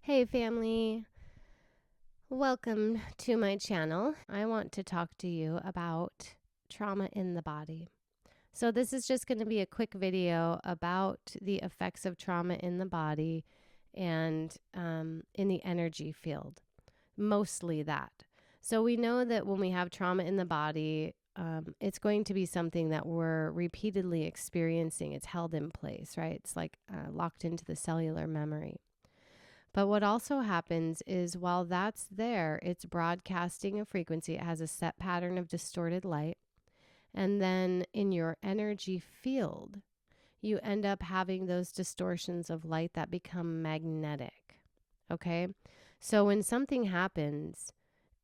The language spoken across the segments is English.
Hey family, welcome to my channel. I want to talk to you about trauma in the body. So this is just going to be a quick video about the effects of trauma in the body and in the energy field, mostly that. So we know that when we have trauma in the body, it's going to be something that we're repeatedly experiencing. It's held in place, right? It's like locked into the cellular memory. But what also happens is while that's there, it's broadcasting a frequency. It has a set pattern of distorted light. And then in your energy field, you end up having those distortions of light that become magnetic. Okay. So when something happens,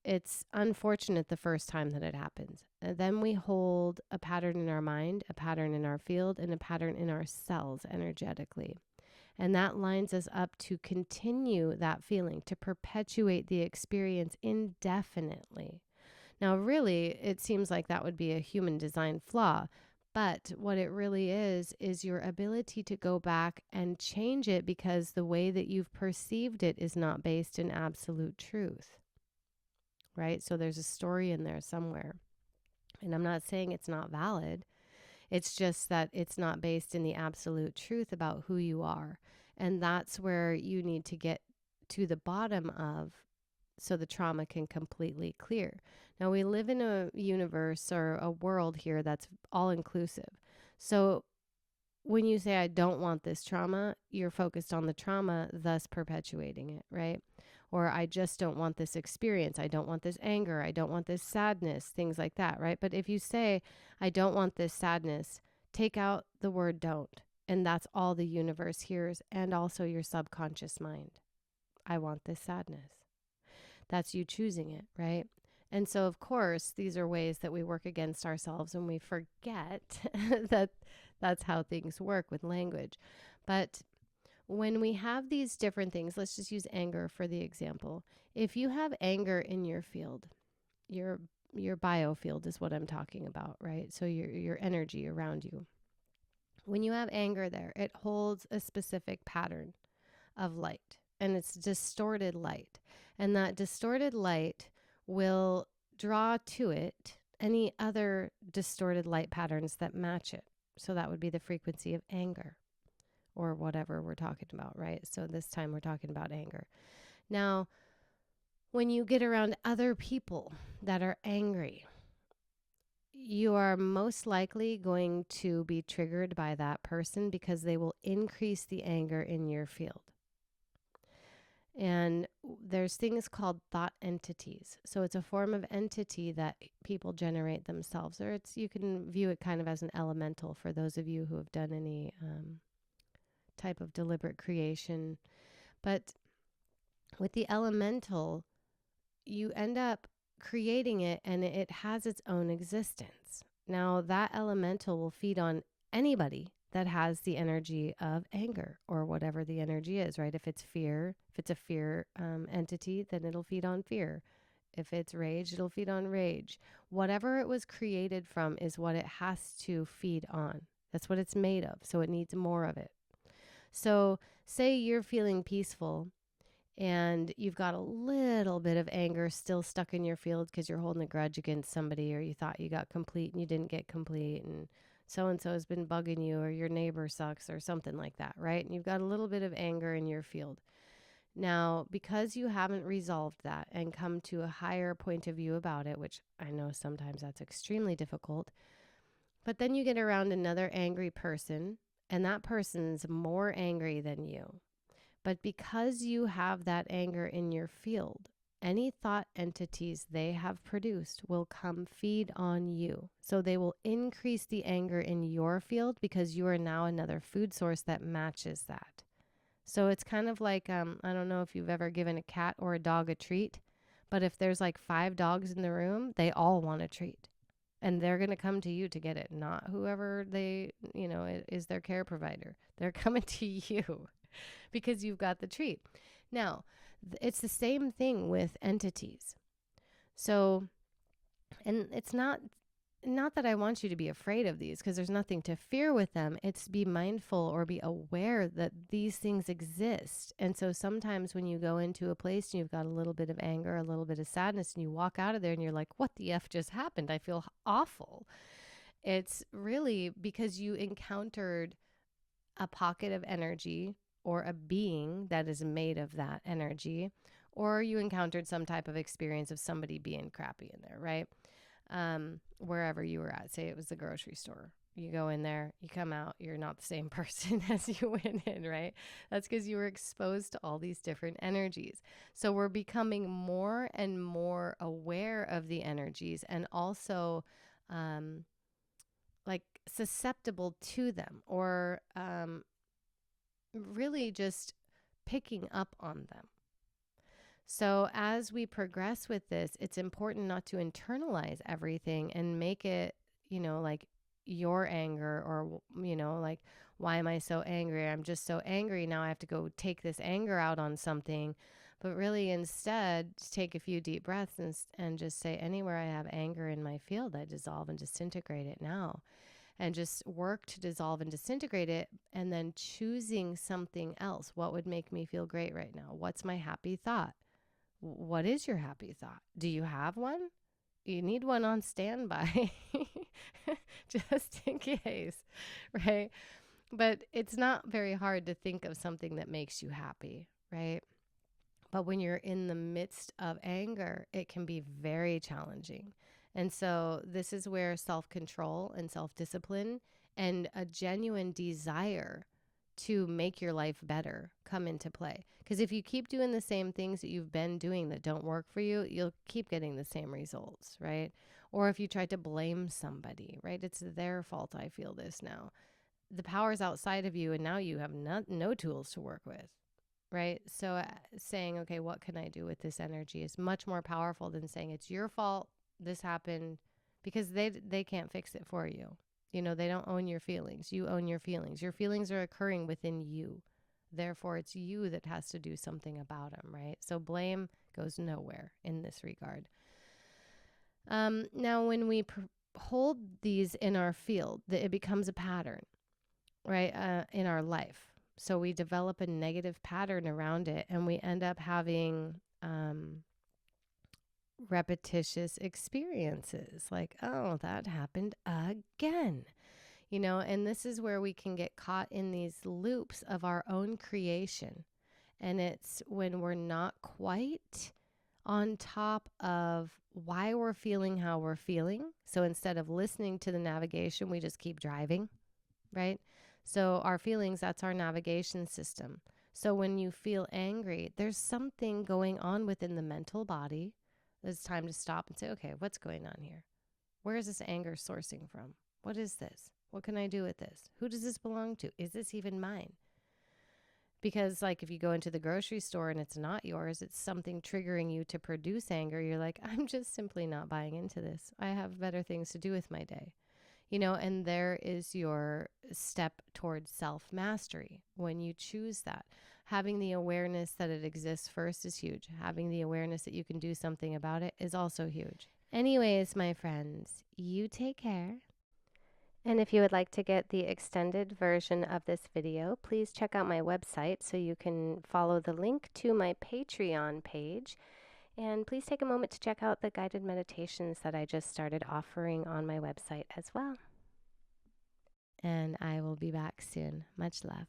it's unfortunate the first time that it happens. And then we hold a pattern in our mind, a pattern in our field, and a pattern in our cells energetically. And that lines us up to continue that feeling, to perpetuate the experience indefinitely. Now, really, it seems like that would be a human design flaw. But what it really is your ability to go back and change it because the way that you've perceived it is not based in absolute truth, right? So there's a story in there somewhere. And I'm not saying it's not valid. It's just that it's not based in the absolute truth about who you are. And that's where you need to get to the bottom of so the trauma can completely clear. Now, we live in a universe or a world here that's all inclusive. So when you say, I don't want this trauma, you're focused on the trauma, thus perpetuating it, right? Or I just don't want this experience. I don't want this anger. I don't want this sadness, things like that, right? But if you say, I don't want this sadness, take out the word don't. And that's all the universe hears and also your subconscious mind. I want this sadness. That's you choosing it, right? And so, of course, these are ways that we work against ourselves and we forget that that's how things work with language. But when we have these different things, let's just use anger for the example. If you have anger in your field, your biofield is what I'm talking about, right? So your energy around you. When you have anger there, it holds a specific pattern of light and it's distorted light. And that distorted light will draw to it any other distorted light patterns that match it. So that would be the frequency of anger or whatever we're talking about, right? So this time we're talking about anger. Now, when you get around other people that are angry, you are most likely going to be triggered by that person because they will increase the anger in your field. And there's things called thought entities. So it's a form of entity that people generate themselves, or you can view it kind of as an elemental for those of you who have done any type of deliberate creation. But with the elemental, you end up creating it and it has its own existence. Now, that elemental will feed on anybody that has the energy of anger or whatever the energy is, right? If it's fear, if it's a fear entity, then it'll feed on fear. If it's rage, it'll feed on rage. Whatever it was created from is what it has to feed on. That's what it's made of. So it needs more of it. So say you're feeling peaceful and you've got a little bit of anger still stuck in your field because you're holding a grudge against somebody, or you thought you got complete and you didn't get complete, and so has been bugging you, or your neighbor sucks or something like that, right? And you've got a little bit of anger in your field. Now, because you haven't resolved that and come to a higher point of view about it, which I know sometimes that's extremely difficult, but then you get around another angry person and that person's more angry than you. But because you have that anger in your field, any thought entities they have produced will come feed on you. So they will increase the anger in your field because you are now another food source that matches that. So it's kind of like, I don't know if you've ever given a cat or a dog a treat, but if there's like 5 dogs in the room, they all want a treat. And they're going to come to you to get it, not whoever is their care provider. They're coming to you because you've got the treat. Now, it's the same thing with entities. So, and it's not not that I want you to be afraid of these, because there's nothing to fear with them. It's be mindful or be aware that these things exist. And so sometimes when you go into a place and you've got a little bit of anger, a little bit of sadness, and you walk out of there and you're like, what the F just happened? I feel awful. It's really because you encountered a pocket of energy or a being that is made of that energy, or you encountered some type of experience of somebody being crappy in there, right? Wherever you were at, say it was the grocery store. You go in there, you come out, you're not the same person as you went in, right? That's because you were exposed to all these different energies. So we're becoming more and more aware of the energies, and also like susceptible to them, or really just picking up on them. So as we progress with this, it's important not to internalize everything and make it, like your anger, or, like, why am I so angry? I'm just so angry. Now I have to go take this anger out on something. But really instead, take a few deep breaths and just say, anywhere I have anger in my field, I dissolve and disintegrate it now. And just work to dissolve and disintegrate it, and then choosing something else. What would make me feel great right now? What's my happy thought? What is your happy thought? Do you have one? You need one on standby just in case, right? But it's not very hard to think of something that makes you happy, right? But when you're in the midst of anger, it can be very challenging. And so this is where self-control and self-discipline and a genuine desire to make your life better come into play. Because if you keep doing the same things that you've been doing that don't work for you, you'll keep getting the same results, right? Or if you try to blame somebody, right? It's their fault I feel this now. The power's outside of you, and now you have no tools to work with, right? So saying, okay, what can I do with this energy is much more powerful than saying it's your fault, this happened, because they can't fix it for you. They don't own your feelings. You own your feelings. Your feelings are occurring within you. Therefore, it's you that has to do something about them, right? So blame goes nowhere in this regard. Now, when we hold these in our field, it becomes a pattern, right, in our life. So we develop a negative pattern around it, and we end up having repetitious experiences like, oh, that happened again. And this is where we can get caught in these loops of our own creation. And it's when we're not quite on top of why we're feeling how we're feeling. So instead of listening to the navigation, we just keep driving, right? So our feelings, that's our navigation system. So when you feel angry, there's something going on within the mental body. It's time to stop and say, okay, what's going on here? Where is this anger sourcing from? What is this? What can I do with this? Who does this belong to? Is this even mine? Because like if you go into the grocery store and it's not yours, it's something triggering you to produce anger. You're like, I'm just simply not buying into this. I have better things to do with my day. And there is your step towards self-mastery when you choose that. Having the awareness that it exists first is huge. Having the awareness that you can do something about it is also huge. Anyways, my friends, you take care. And if you would like to get the extended version of this video, please check out my website so you can follow the link to my Patreon page. And please take a moment to check out the guided meditations that I just started offering on my website as well. And I will be back soon. Much love.